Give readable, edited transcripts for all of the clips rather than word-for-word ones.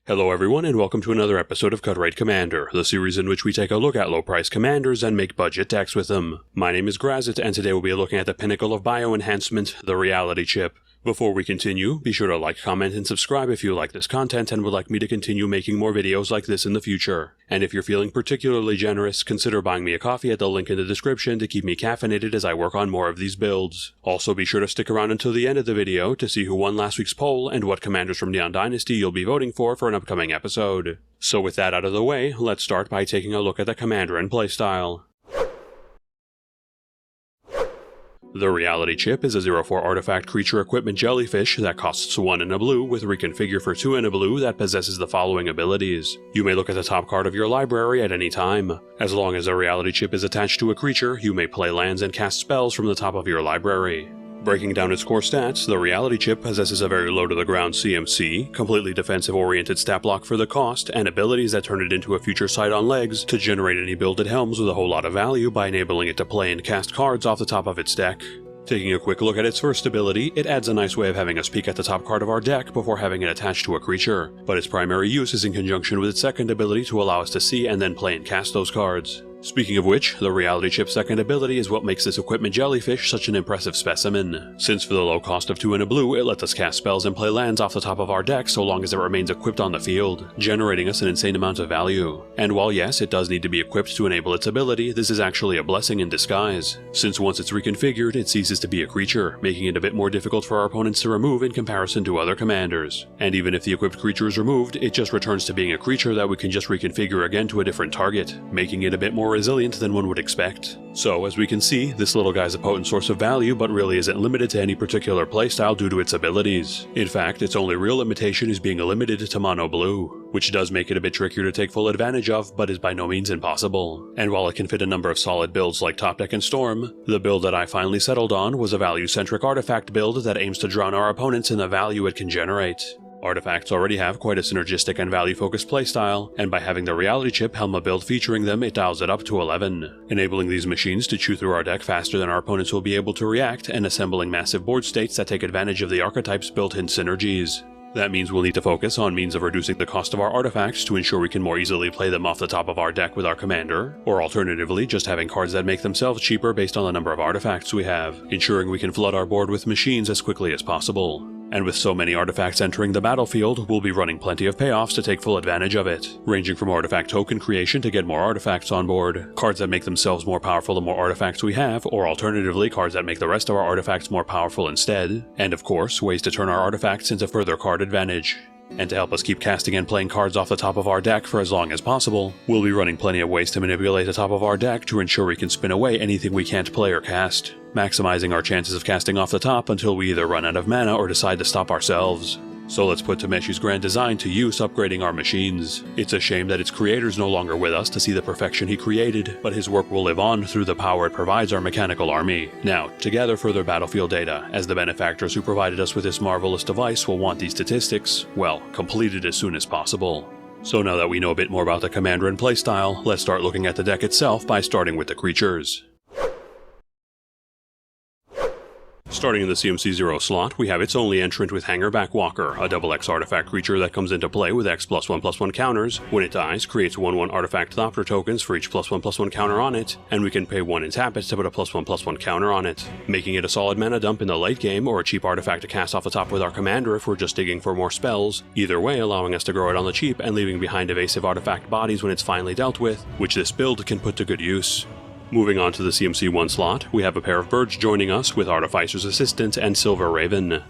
Hello everyone and welcome to another episode of Cut Rate Commander, the series in which we take a look at low-price commanders and make budget decks with them. My name is Grazzet and today we'll be looking at the Pinnacle of Bio-Enhancement, the Reality Chip. Before we continue, be sure to like, comment, and subscribe if you like this content and would like me to continue making more videos like this in the future. And if you're feeling particularly generous, consider buying me a coffee at the link in the description to keep me caffeinated as I work on more of these builds. Also be sure to stick around until the end of the video to see who won last week's poll and what commanders from Neon Dynasty you'll be voting for an upcoming episode. So with that out of the way, let's start by taking a look at the commander and playstyle. The Reality Chip is a 0/4 artifact creature equipment jellyfish that costs 1 and a blue with reconfigure for 2 and a blue that possesses the following abilities. You may look at the top card of your library at any time. As long as a Reality Chip is attached to a creature, you may play lands and cast spells from the top of your library. Breaking down its core stats, the Reality Chip possesses a very low-to-the-ground CMC, completely defensive-oriented stat block for the cost, and abilities that turn it into a future sight on legs to generate any builded helms with a whole lot of value by enabling it to play and cast cards off the top of its deck. Taking a quick look at its first ability, it adds a nice way of having us peek at the top card of our deck before having it attached to a creature, but its primary use is in conjunction with its second ability to allow us to see and then play and cast those cards. Speaking of which, the Reality Chip's second ability is what makes this equipment jellyfish such an impressive specimen. Since for the low cost of 2 and a blue, it lets us cast spells and play lands off the top of our deck so long as it remains equipped on the field, generating us an insane amount of value. And while yes, it does need to be equipped to enable its ability, this is actually a blessing in disguise, since once it's reconfigured, it ceases to be a creature, making it a bit more difficult for our opponents to remove in comparison to other commanders. And even if the equipped creature is removed, it just returns to being a creature that we can just reconfigure again to a different target, making it a bit more resilient than one would expect. So, as we can see, this little guy's a potent source of value, but really isn't limited to any particular playstyle due to its abilities. In fact, its only real limitation is being limited to mono blue, which does make it a bit trickier to take full advantage of, but is by no means impossible. And while it can fit a number of solid builds like Topdeck and Storm, the build that I finally settled on was a value-centric artifact build that aims to drown our opponents in the value it can generate. Artifacts already have quite a synergistic and value-focused playstyle, and by having the Reality Chip helm a build featuring them, it dials it up to 11, enabling these machines to chew through our deck faster than our opponents will be able to react, and assembling massive board states that take advantage of the archetype's built-in synergies. That means we'll need to focus on means of reducing the cost of our artifacts to ensure we can more easily play them off the top of our deck with our commander, or alternatively just having cards that make themselves cheaper based on the number of artifacts we have, ensuring we can flood our board with machines as quickly as possible. And with so many artifacts entering the battlefield, we'll be running plenty of payoffs to take full advantage of it, ranging from artifact token creation to get more artifacts on board, cards that make themselves more powerful the more artifacts we have, or alternatively cards that make the rest of our artifacts more powerful instead, and of course, ways to turn our artifacts into further card advantage. And to help us keep casting and playing cards off the top of our deck for as long as possible, we'll be running plenty of ways to manipulate the top of our deck to ensure we can spin away anything we can't play or cast, maximizing our chances of casting off the top until we either run out of mana or decide to stop ourselves. So let's put Tameshi's grand design to use upgrading our machines. It's a shame that its creator's no longer with us to see the perfection he created, but his work will live on through the power it provides our mechanical army. Now, to gather further battlefield data, as the benefactors who provided us with this marvelous device will want these statistics, well, completed as soon as possible. So now that we know a bit more about the commander and playstyle, let's start looking at the deck itself by starting with the creatures. Starting in the CMC 0 slot, we have its only entrant with Hanger Backwalker, a XX artifact creature that comes into play with X+1/+1 counters. When it dies, creates 1/1 artifact Thopter tokens for each +1/+1 counter on it, and we can pay 1 and tap it to put a +1/+1 counter on it, making it a solid mana dump in the late game or a cheap artifact to cast off the top with our commander if we're just digging for more spells, either way allowing us to grow it on the cheap and leaving behind evasive artifact bodies when it's finally dealt with, which this build can put to good use. Moving on to the CMC 1 slot, we have a pair of birds joining us with Artificer's Assistant and Silver Raven.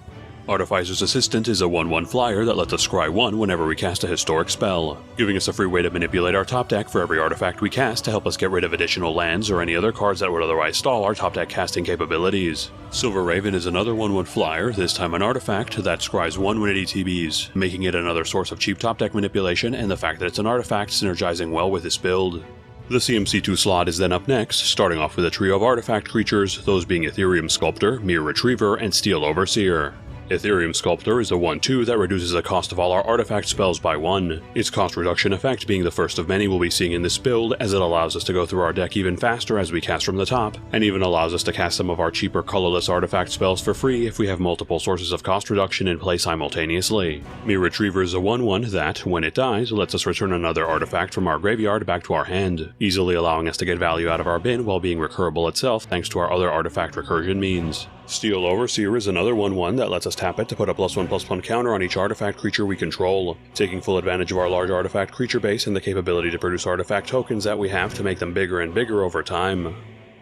Artificer's Assistant is a 1/1 flyer that lets us scry 1 whenever we cast a historic spell, giving us a free way to manipulate our top deck for every artifact we cast to help us get rid of additional lands or any other cards that would otherwise stall our top deck casting capabilities. Silver Raven is another 1/1 flyer, this time an artifact, that scries 1 when it ETBs, making it another source of cheap top deck manipulation and the fact that it's an artifact synergizing well with this build. The CMC 2 slot is then up next, starting off with a trio of artifact creatures, those being Ethereum Sculptor, Mirror Retriever, and Steel Overseer. Ethereum Sculptor is a 1/2 that reduces the cost of all our artifact spells by 1. Its cost reduction effect being the first of many we'll be seeing in this build, as it allows us to go through our deck even faster as we cast from the top, and even allows us to cast some of our cheaper colorless artifact spells for free if we have multiple sources of cost reduction in play simultaneously. Mere Retriever is a 1/1 that, when it dies, lets us return another artifact from our graveyard back to our hand, easily allowing us to get value out of our bin while being recurable itself thanks to our other artifact recursion means. Steel Overseer is another 1/1 that lets us tap it to put a +1/+1 counter on each artifact creature we control, taking full advantage of our large artifact creature base and the capability to produce artifact tokens that we have to make them bigger and bigger over time.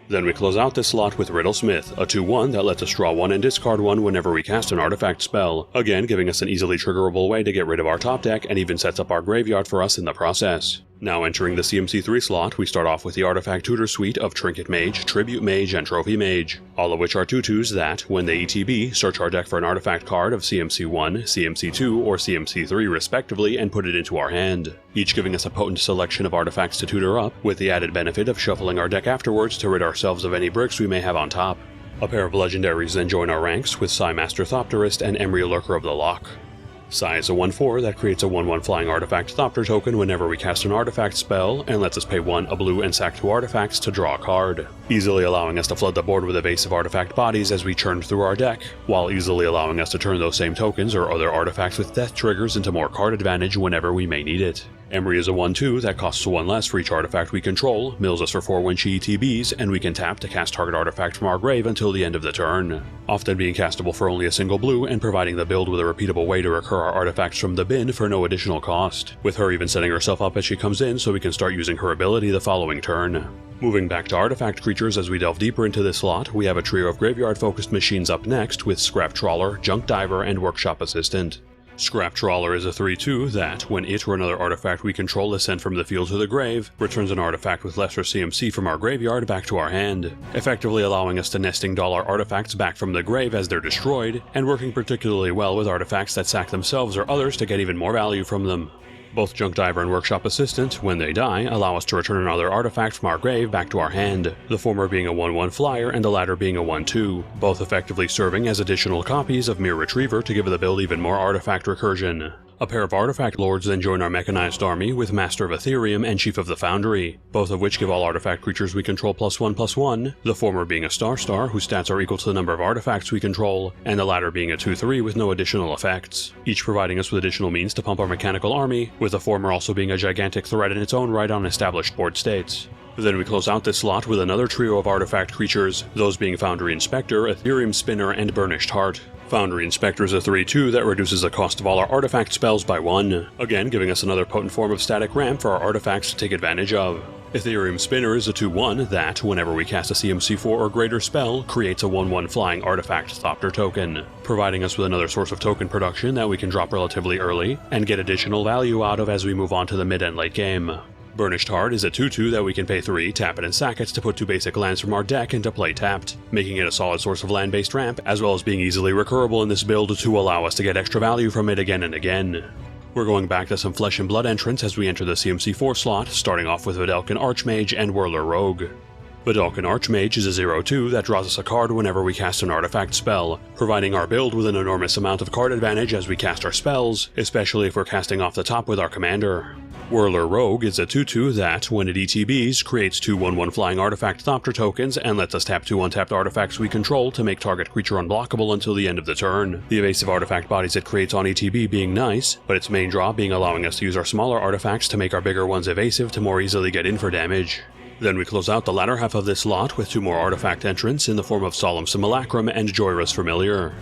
Then we close out this slot with Riddlesmith, a 2/1 that lets us draw 1 and discard 1 whenever we cast an artifact spell, again giving us an easily triggerable way to get rid of our top deck and even sets up our graveyard for us in the process. Now entering the CMC3 slot, we start off with the Artifact Tutor suite of Trinket Mage, Tribute Mage, and Trophy Mage, all of which are 2/2s that, when they ETB, search our deck for an artifact card of CMC1, CMC2, or CMC3 respectively and put it into our hand, each giving us a potent selection of artifacts to tutor up, with the added benefit of shuffling our deck afterwards to rid ourselves of any bricks we may have on top. A pair of legendaries then join our ranks with Psy Master Thopterist and Emry Lurker of the Loch. Psy is a 1/4 that creates a 1/1 flying artifact Thopter token whenever we cast an artifact spell, and lets us pay 1 a blue and sack 2 artifacts to draw a card, easily allowing us to flood the board with evasive artifact bodies as we churn through our deck, while easily allowing us to turn those same tokens or other artifacts with death triggers into more card advantage whenever we may need it. Emry is a 1/2 that costs 1 less for each artifact we control, mills us for 4 when she ETBs, and we can tap to cast target artifact from our grave until the end of the turn, often being castable for only a single blue and providing the build with a repeatable way to recur our artifacts from the bin for no additional cost, with her even setting herself up as she comes in so we can start using her ability the following turn. Moving back to artifact creatures as we delve deeper into this slot, we have a trio of graveyard-focused machines up next with Scrap Trawler, Junk Diver, and Workshop Assistant. Scrap Trawler is a 3/2 that, when it or another artifact we control is sent from the field to the grave, returns an artifact with lesser CMC from our graveyard back to our hand, effectively allowing us to nesting doll our artifacts back from the grave as they're destroyed, and working particularly well with artifacts that sack themselves or others to get even more value from them. Both Junk Diver and Workshop Assistant, when they die, allow us to return another artifact from our grave back to our hand, the former being a 1/1 flyer and the latter being a 1/2, both effectively serving as additional copies of Mere Retriever to give the build even more artifact recursion. A pair of artifact lords then join our mechanized army with Master of Ethereum and Chief of the Foundry, both of which give all artifact creatures we control +1/+1, the former being a Star whose stats are equal to the number of artifacts we control, and the latter being a 2/3 with no additional effects, each providing us with additional means to pump our mechanical army, with the former also being a gigantic threat in its own right on established board states. Then we close out this slot with another trio of artifact creatures, those being Foundry Inspector, Ethereum Spinner, and Burnished Heart. Foundry Inspector is a 3/2 that reduces the cost of all our artifact spells by 1, again giving us another potent form of static ramp for our artifacts to take advantage of. Ethereum Spinner is a 2/1 that, whenever we cast a CMC4 or greater spell, creates a 1/1 flying artifact Thopter token, providing us with another source of token production that we can drop relatively early, and get additional value out of as we move on to the mid and late game. Burnished Heart is a 2/2 that we can pay 3, tap it and sack it to put 2 basic lands from our deck into play tapped, making it a solid source of land-based ramp, as well as being easily recurable in this build to allow us to get extra value from it again and again. We're going back to some Flesh and Blood entrants as we enter the CMC4 slot, starting off with Vidalcan Archmage and Whirler Rogue. Vidalcan Archmage is a 0/2 that draws us a card whenever we cast an artifact spell, providing our build with an enormous amount of card advantage as we cast our spells, especially if we're casting off the top with our commander. Whirler Rogue is a 2/2 that, when it ETBs, creates 2 1/1 flying artifact Thopter tokens and lets us tap 2 untapped artifacts we control to make target creature unblockable until the end of the turn, the evasive artifact bodies it creates on ETB being nice, but its main draw being allowing us to use our smaller artifacts to make our bigger ones evasive to more easily get in for damage. Then we close out the latter half of this lot with 2 more artifact entrants in the form of Solemn Simulacrum and Joyrus Familiar.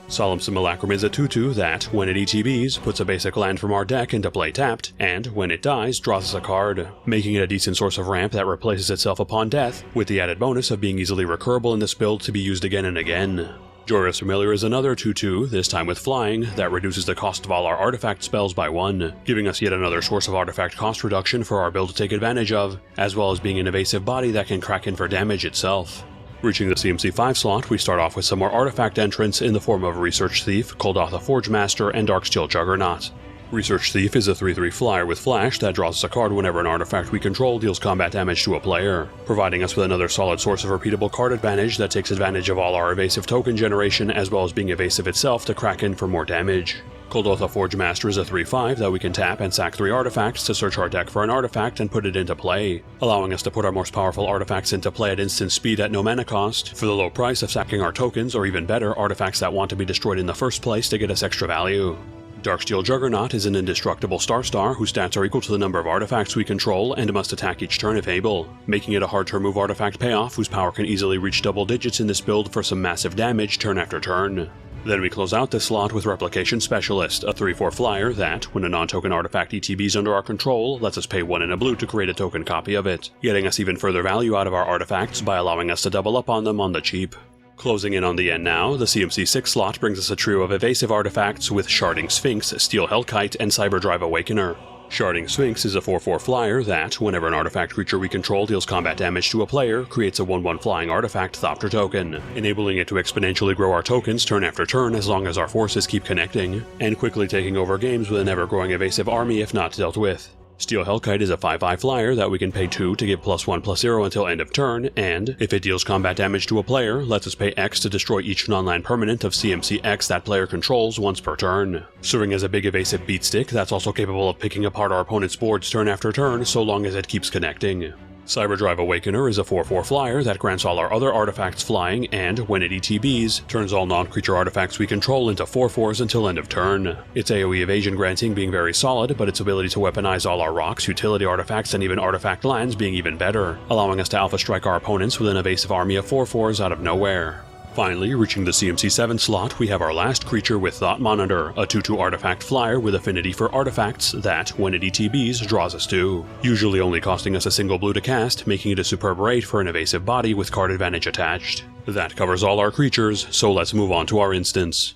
Solemn Simulacrum is a 2/2 that, when it ETBs, puts a basic land from our deck into play tapped, and, when it dies, draws us a card, making it a decent source of ramp that replaces itself upon death, with the added bonus of being easily recurable in this build to be used again and again. Joyrus Familiar is another 2/2, this time with flying, that reduces the cost of all our artifact spells by 1, giving us yet another source of artifact cost reduction for our build to take advantage of, as well as being an evasive body that can crack in for damage itself. Reaching the CMC5 slot, we start off with some more artifact entrants in the form of Research Thief, Koldatha Forge Master, and Darksteel Juggernaut. Research Thief is a 3/3 flyer with flash that draws us a card whenever an artifact we control deals combat damage to a player, providing us with another solid source of repeatable card advantage that takes advantage of all our evasive token generation as well as being evasive itself to crack in for more damage. Kuldotha Forge Master is a 3/5 that we can tap and sack 3 artifacts to search our deck for an artifact and put it into play, allowing us to put our most powerful artifacts into play at instant speed at no mana cost, for the low price of sacking our tokens, or even better, artifacts that want to be destroyed in the first place to get us extra value. Darksteel Juggernaut is an indestructible Star whose stats are equal to the number of artifacts we control and must attack each turn if able, making it a hard to remove artifact payoff whose power can easily reach double digits in this build for some massive damage turn after turn. Then we close out this slot with Replication Specialist, a 3/4 flyer that, when a non-token artifact ETBs under our control, lets us pay 1 and a blue to create a token copy of it, getting us even further value out of our artifacts by allowing us to double up on them on the cheap. Closing in on the end now, the CMC 6 slot brings us a trio of evasive artifacts with Sharding Sphinx, Steel Hellkite, and Cyberdrive Awakener. Sharding Sphinx is a 4/4 flyer that, whenever an artifact creature we control deals combat damage to a player, creates a 1/1 flying artifact Thopter token, enabling it to exponentially grow our tokens turn after turn as long as our forces keep connecting, and quickly taking over games with an ever-growing evasive army if not dealt with. Steel Hellkite is a 5/5 flyer that we can pay 2 to give +1/+0 until end of turn, and, if it deals combat damage to a player, lets us pay X to destroy each non-land permanent of CMC X that player controls once per turn, serving as a big evasive beatstick that's also capable of picking apart our opponent's boards turn after turn so long as it keeps connecting. Cyberdrive Awakener is a 4/4 flyer that grants all our other artifacts flying and, when it ETBs, turns all non-creature artifacts we control into 4/4s until end of turn. Its AoE evasion granting being very solid, but its ability to weaponize all our rocks, utility artifacts, and even artifact lands being even better, allowing us to alpha strike our opponents with an evasive army of 4/4s out of nowhere. Finally, reaching the CMC 7 slot, we have our last creature with Thought Monitor, a 2/2 artifact flyer with affinity for artifacts that, when it ETBs, draws us 2, usually only costing us a single blue to cast, making it a superb rate for an evasive body with card advantage attached. That covers all our creatures, so let's move on to our instance.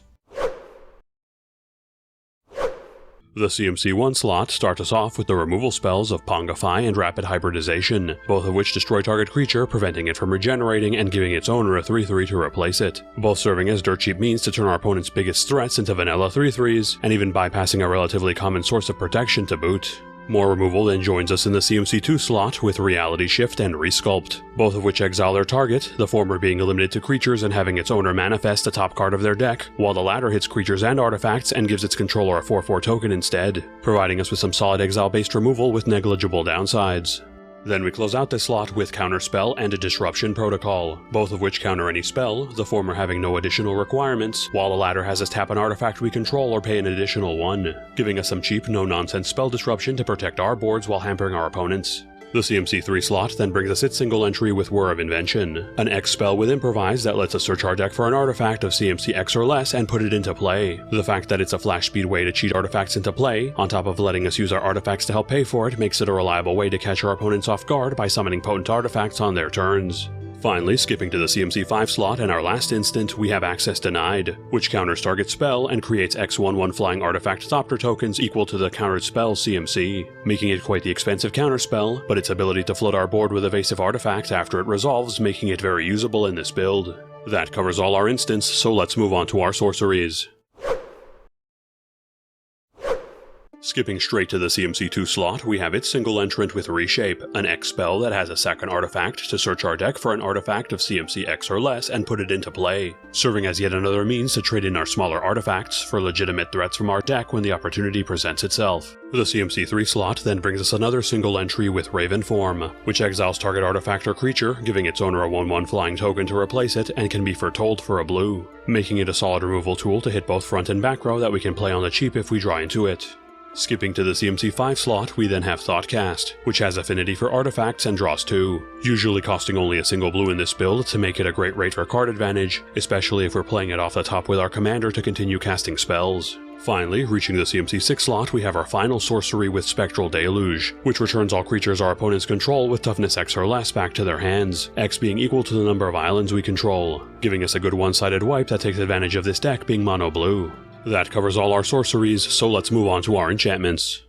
The CMC 1 slot starts us off with the removal spells of Pongify and Rapid Hybridization, both of which destroy target creature, preventing it from regenerating and giving its owner a 3/3 to replace it, both serving as dirt cheap means to turn our opponent's biggest threats into vanilla 3/3s, and even bypassing a relatively common source of protection to boot. More removal then joins us in the CMC 2 slot with Reality Shift and Resculpt, both of which exile their target, the former being limited to creatures and having its owner manifest the top card of their deck, while the latter hits creatures and artifacts and gives its controller a 4/4 token instead, providing us with some solid exile-based removal with negligible downsides. Then we close out this slot with Counterspell and a Disruption Protocol, both of which counter any spell, the former having no additional requirements, while the latter has us tap an artifact we control or pay an additional 1, giving us some cheap, no-nonsense spell disruption to protect our boards while hampering our opponents. The CMC 3 slot then brings us its single entry with Whir of Invention, an X spell with Improvise that lets us search our deck for an artifact of CMC X or less and put it into play. The fact that it's a flash speed way to cheat artifacts into play, on top of letting us use our artifacts to help pay for it, makes it a reliable way to catch our opponents off guard by summoning potent artifacts on their turns. Finally, skipping to the CMC 5 slot and our last instant, we have Access Denied, which counters target spell and creates X/1/1 flying artifact Thopter tokens equal to the countered spell CMC, making it quite the expensive counterspell, but its ability to flood our board with evasive artifacts after it resolves making it very usable in this build. That covers all our instance, so let's move on to our sorceries. Skipping straight to the CMC 2 slot, we have its single entrant with Reshape, an X spell that has a second artifact to search our deck for an artifact of CMC X or less and put it into play, serving as yet another means to trade in our smaller artifacts for legitimate threats from our deck when the opportunity presents itself. The CMC 3 slot then brings us another single entry with Raven Form, which exiles target artifact or creature, giving its owner a 1/1 flying token to replace it and can be foretold for a blue, making it a solid removal tool to hit both front and back row that we can play on the cheap if we draw into it. Skipping to the CMC 5 slot, we then have Thoughtcast, which has affinity for artifacts and draws 2, usually costing only a single blue in this build to make it a great rate for card advantage, especially if we're playing it off the top with our commander to continue casting spells. Finally, reaching the CMC 6 slot, we have our final sorcery with Spectral Deluge, which returns all creatures our opponents control with toughness X or less back to their hands, X being equal to the number of islands we control, giving us a good one-sided wipe that takes advantage of this deck being mono blue. That covers all our sorceries, so let's move on to our enchantments.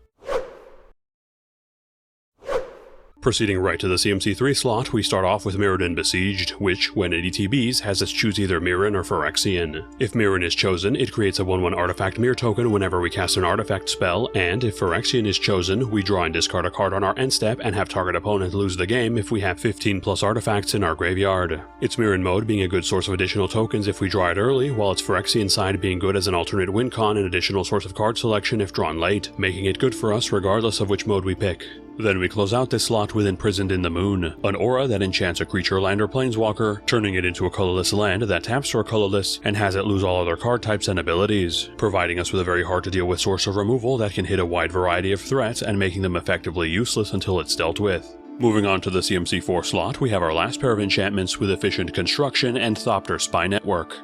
Proceeding right to the CMC3 slot, we start off with Mirrodin Besieged, which, when it ETBs, has us choose either Mirren or Phyrexian. If Mirren is chosen, it creates a 1/1 artifact mirror token whenever we cast an artifact spell, and if Phyrexian is chosen, we draw and discard a card on our end step and have target opponent lose the game if we have 15 plus artifacts in our graveyard. Its Mirren mode being a good source of additional tokens if we draw it early, while its Phyrexian side being good as an alternate win con and additional source of card selection if drawn late, making it good for us regardless of which mode we pick. Then we close out this slot with Imprisoned in the Moon, an aura that enchants a creature, land, or planeswalker, turning it into a colorless land that taps for a colorless and has it lose all other card types and abilities, providing us with a very hard to deal with source of removal that can hit a wide variety of threats and making them effectively useless until it's dealt with. Moving on to the CMC4 slot, we have our last pair of enchantments with Efficient Construction and Thopter Spy Network.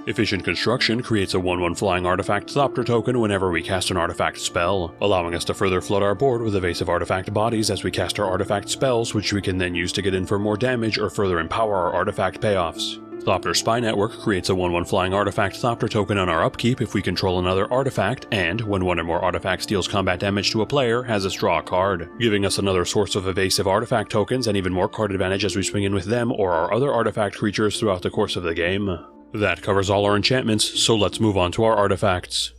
Efficient Construction creates a 1/1 flying artifact Thopter token whenever we cast an artifact spell, allowing us to further flood our board with evasive artifact bodies as we cast our artifact spells, which we can then use to get in for more damage or further empower our artifact payoffs. Thopter Spy Network creates a 1/1 flying artifact Thopter token on our upkeep if we control another artifact, and when one or more artifacts deals combat damage to a player, has us draw a card, giving us another source of evasive artifact tokens and even more card advantage as we swing in with them or our other artifact creatures throughout the course of the game. That covers all our enchantments, so let's move on to our artifacts.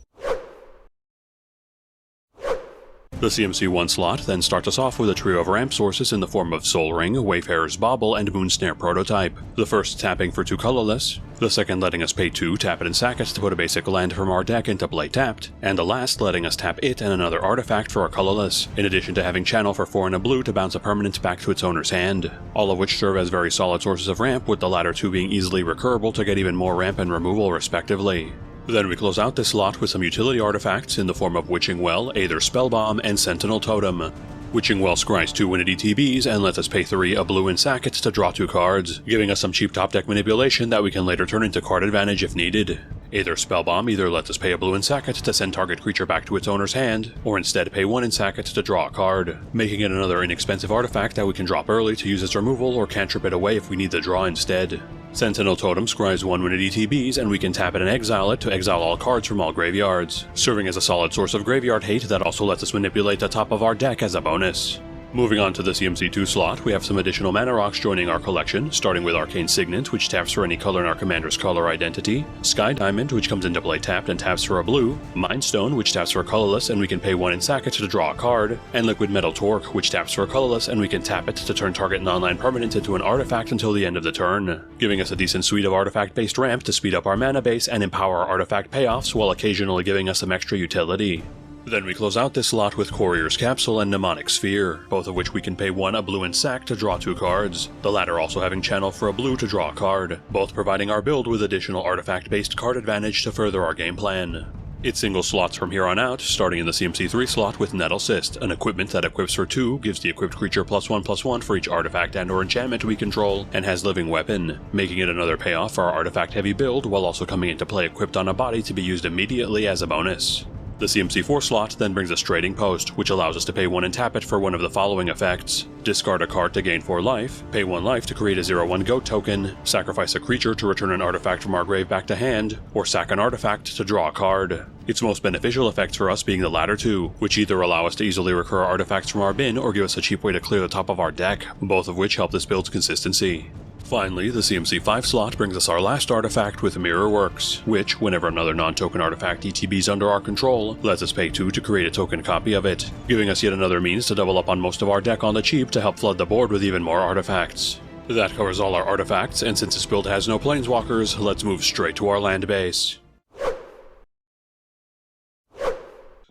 The CMC1 slot then starts us off with a trio of ramp sources in the form of Sol Ring, Wayfarer's Bauble, and Moonsnare Prototype. The first tapping for 2 colorless, the second letting us pay 2, tap it and sack it to put a basic land from our deck into play tapped, and the last letting us tap it and another artifact for a colorless, in addition to having channel for 4 and a blue to bounce a permanent back to its owner's hand, all of which serve as very solid sources of ramp, with the latter 2 being easily recurable to get even more ramp and removal respectively. Then we close out this slot with some utility artifacts in the form of Witching Well, Aether Spellbomb, and Sentinel Totem. Witching Well scries 2 when it ETBs and lets us pay 3, a blue, and sack it to draw 2 cards, giving us some cheap top deck manipulation that we can later turn into card advantage if needed. Aether Spellbomb either lets us pay a blue and sack it to send target creature back to its owner's hand, or instead pay 1 and sack it to draw a card, making it another inexpensive artifact that we can drop early to use its removal or cantrip it away if we need the draw instead. Sentinel Totem scries 1 when it ETBs, and we can tap it and exile it to exile all cards from all graveyards, serving as a solid source of graveyard hate that also lets us manipulate the top of our deck as a bonus. Moving on to the CMC2 slot, we have some additional mana rocks joining our collection, starting with Arcane Signet, which taps for any color in our commander's color identity, Sky Diamond, which comes into play tapped and taps for a blue, Mind Stone, which taps for a colorless and we can pay 1 and sack it to draw a card, and Liquid Metal Torque, which taps for a colorless and we can tap it to turn target non-land permanent into an artifact until the end of the turn, giving us a decent suite of artifact-based ramp to speed up our mana base and empower our artifact payoffs while occasionally giving us some extra utility. Then we close out this slot with Courier's Capsule and Mnemonic Sphere, both of which we can pay 1, a blue, and sack to draw 2 cards, the latter also having channel for a blue to draw a card, both providing our build with additional artifact-based card advantage to further our game plan. It single slots from here on out, starting in the CMC3 slot with Nettle Cyst, an equipment that equips for 2, gives the equipped creature +1/+1 for each artifact and or enchantment we control, and has Living Weapon, making it another payoff for our artifact-heavy build while also coming into play equipped on a body to be used immediately as a bonus. The CMC4 slot then brings us Trading Post, which allows us to pay 1 and tap it for one of the following effects: discard a card to gain 4 life, pay 1 life to create a 0/1 goat token, sacrifice a creature to return an artifact from our grave back to hand, or sack an artifact to draw a card. Its most beneficial effects for us being the latter 2, which either allow us to easily recur artifacts from our bin or give us a cheap way to clear the top of our deck, both of which help this build's consistency. Finally, the CMC5 slot brings us our last artifact with Mirror Works, which, whenever another non-token artifact ETBs under our control, lets us pay 2 to create a token copy of it, giving us yet another means to double up on most of our deck on the cheap to help flood the board with even more artifacts. That covers all our artifacts, and since this build has no planeswalkers, let's move straight to our land base.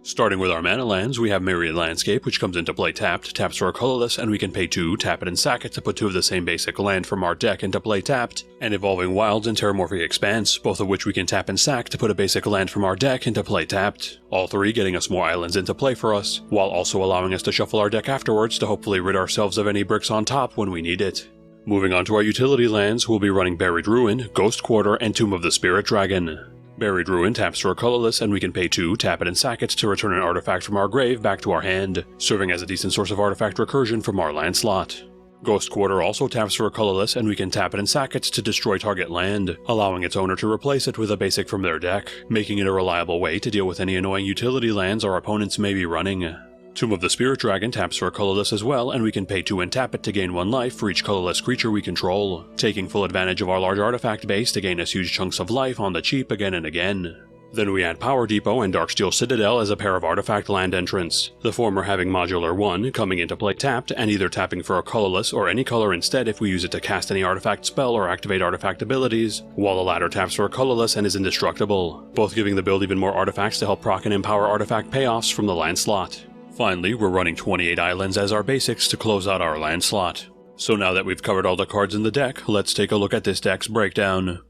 Starting with our mana lands, we have Myriad Landscape, which comes into play tapped, taps for a colorless, and we can pay 2, tap it and sack it to put 2 of the same basic land from our deck into play tapped, and Evolving Wilds and Terramorphic Expanse, both of which we can tap and sack to put a basic land from our deck into play tapped, all 3 getting us more islands into play for us, while also allowing us to shuffle our deck afterwards to hopefully rid ourselves of any bricks on top when we need it. Moving on to our utility lands, we'll be running Buried Ruin, Ghost Quarter, and Tomb of the Spirit Dragon. Buried Ruin taps for a colorless and we can pay 2, tap it and sack it to return an artifact from our grave back to our hand, serving as a decent source of artifact recursion from our land slot. Ghost Quarter also taps for a colorless and we can tap it and sack it to destroy target land, allowing its owner to replace it with a basic from their deck, making it a reliable way to deal with any annoying utility lands our opponents may be running. Tomb of the Spirit Dragon taps for a colorless as well, and we can pay 2 and tap it to gain 1 life for each colorless creature we control, taking full advantage of our large artifact base to gain us huge chunks of life on the cheap again and again. Then we add Power Depot and Darksteel Citadel as a pair of artifact land entrants, the former having Modular 1 coming into play tapped and either tapping for a colorless or any color instead if we use it to cast any artifact spell or activate artifact abilities, while the latter taps for a colorless and is indestructible, both giving the build even more artifacts to help proc and empower artifact payoffs from the land slot. Finally, we're running 28 islands as our basics to close out our land slot. So now that we've covered all the cards in the deck, let's take a look at this deck's breakdown.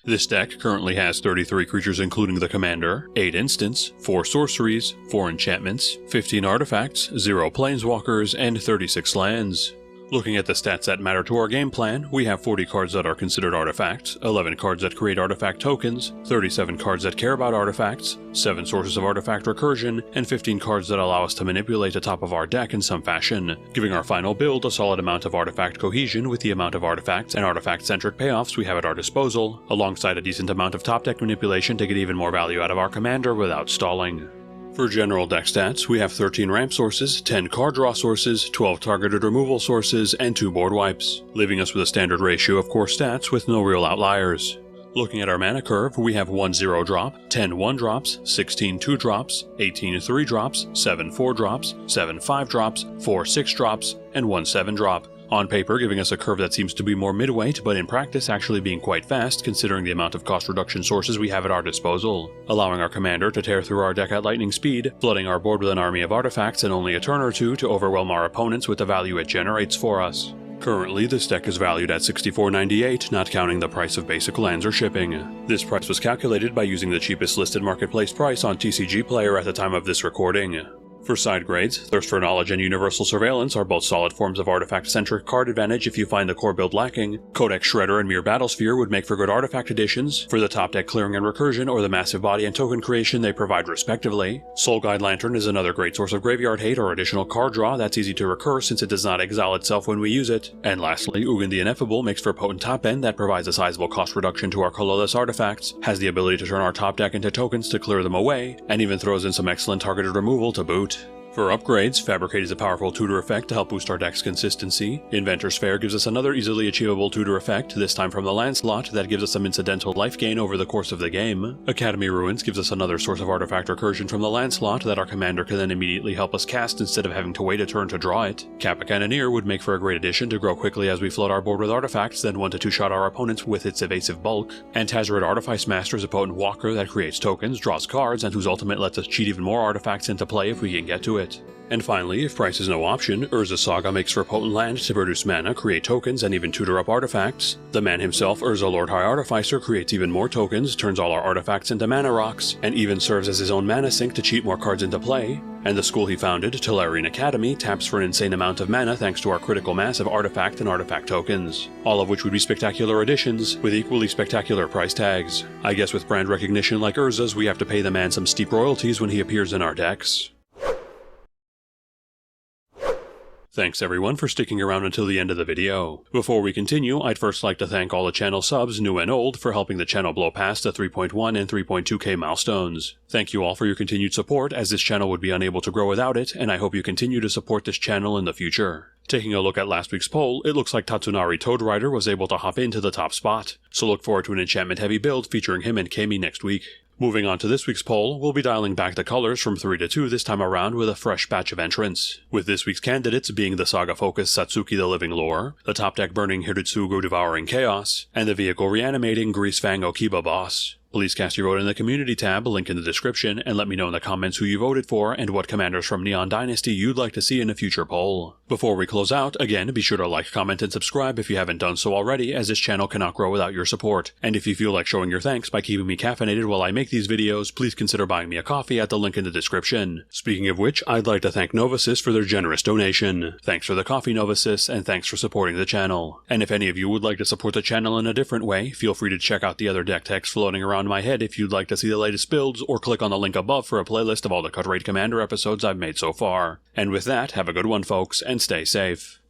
This deck currently has 33 creatures including the commander, 8 instants, 4 sorceries, 4 enchantments, 15 artifacts, 0 planeswalkers, and 36 lands. Looking at the stats that matter to our game plan, we have 40 cards that are considered artifacts, 11 cards that create artifact tokens, 37 cards that care about artifacts, 7 sources of artifact recursion, and 15 cards that allow us to manipulate the top of our deck in some fashion, giving our final build a solid amount of artifact cohesion with the amount of artifacts and artifact-centric payoffs we have at our disposal, alongside a decent amount of top deck manipulation to get even more value out of our commander without stalling. For general deck stats, we have 13 ramp sources, 10 card draw sources, 12 targeted removal sources, and 2 board wipes, leaving us with a standard ratio of core stats with no real outliers. Looking at our mana curve, we have 1 0 drop, 10 1 drops, 16 2 drops, 18 3 drops, 7 4 drops, 7 5 drops, 4 6 drops, and 1 7 drop. On paper giving us a curve that seems to be more midweight, but in practice actually being quite fast considering the amount of cost reduction sources we have at our disposal, allowing our commander to tear through our deck at lightning speed, flooding our board with an army of artifacts in only a turn or two to overwhelm our opponents with the value it generates for us. Currently, this deck is valued at $64.98, not counting the price of basic lands or shipping. This price was calculated by using the cheapest listed marketplace price on TCG Player at the time of this recording. For side grades, Thirst for Knowledge and Universal Surveillance are both solid forms of artifact-centric card advantage if you find the core build lacking. Codex Shredder and Mere Battlesphere would make for good artifact additions, for the top deck clearing and recursion or the massive body and token creation they provide respectively. Soul Guide Lantern is another great source of graveyard hate or additional card draw that's easy to recur since it does not exile itself when we use it. And lastly, Ugin the Ineffable makes for a potent top end that provides a sizable cost reduction to our colorless artifacts, has the ability to turn our top deck into tokens to clear them away, and even throws in some excellent targeted removal to boot. For upgrades, Fabricate is a powerful tutor effect to help boost our deck's consistency. Inventor's Fair gives us another easily achievable tutor effect, this time from the land slot, that gives us some incidental life gain over the course of the game. Academy Ruins gives us another source of artifact recursion from the land slot that our commander can then immediately help us cast instead of having to wait a turn to draw it. Kappa Cannoneer would make for a great addition to grow quickly as we flood our board with artifacts, then 1 to 2-shot our opponents with its evasive bulk. And Tazaret Artifice Master is a potent walker that creates tokens, draws cards, and whose ultimate lets us cheat even more artifacts into play if we can get to it. And finally, if price is no option, Urza's Saga makes for a potent land to produce mana, create tokens, and even tutor up artifacts. The man himself, Urza Lord High Artificer, creates even more tokens, turns all our artifacts into mana rocks, and even serves as his own mana sink to cheat more cards into play. And the school he founded, Tellurian Academy, taps for an insane amount of mana thanks to our critical mass of artifact and artifact tokens, all of which would be spectacular additions, with equally spectacular price tags. I guess with brand recognition like Urza's, we have to pay the man some steep royalties when he appears in our decks. Thanks everyone for sticking around until the end of the video. Before we continue, I'd first like to thank all the channel subs, new and old, for helping the channel blow past the 3.1 and 3.2k milestones. Thank you all for your continued support, as this channel would be unable to grow without it, and I hope you continue to support this channel in the future. Taking a look at last week's poll, it looks like Tatsunari Toad Rider was able to hop into the top spot, so look forward to an enchantment-heavy build featuring him and Kami next week. Moving on to this week's poll, we'll be dialing back the colors from 3 to 2 this time around with a fresh batch of entrants, with this week's candidates being the saga-focused Satsuki the Living Lore, the top deck burning Hiritsugu Devouring Chaos, and the vehicle reanimating Greasefang Okiba Boss. Please cast your vote in the community tab, link in the description, and let me know in the comments who you voted for and what commanders from Neon Dynasty you'd like to see in a future poll. Before we close out, again, be sure to like, comment, and subscribe if you haven't done so already, as this channel cannot grow without your support. And if you feel like showing your thanks by keeping me caffeinated while I make these videos, please consider buying me a coffee at the link in the description. Speaking of which, I'd like to thank Novasis for their generous donation. Thanks for the coffee, Novasis, and thanks for supporting the channel. And if any of you would like to support the channel in a different way, feel free to check out the other deck text floating around my head if you'd like to see the latest builds, or click on the link above for a playlist of all the Cut Rate Commander episodes I've made so far. And with that, have a good one folks, and stay safe.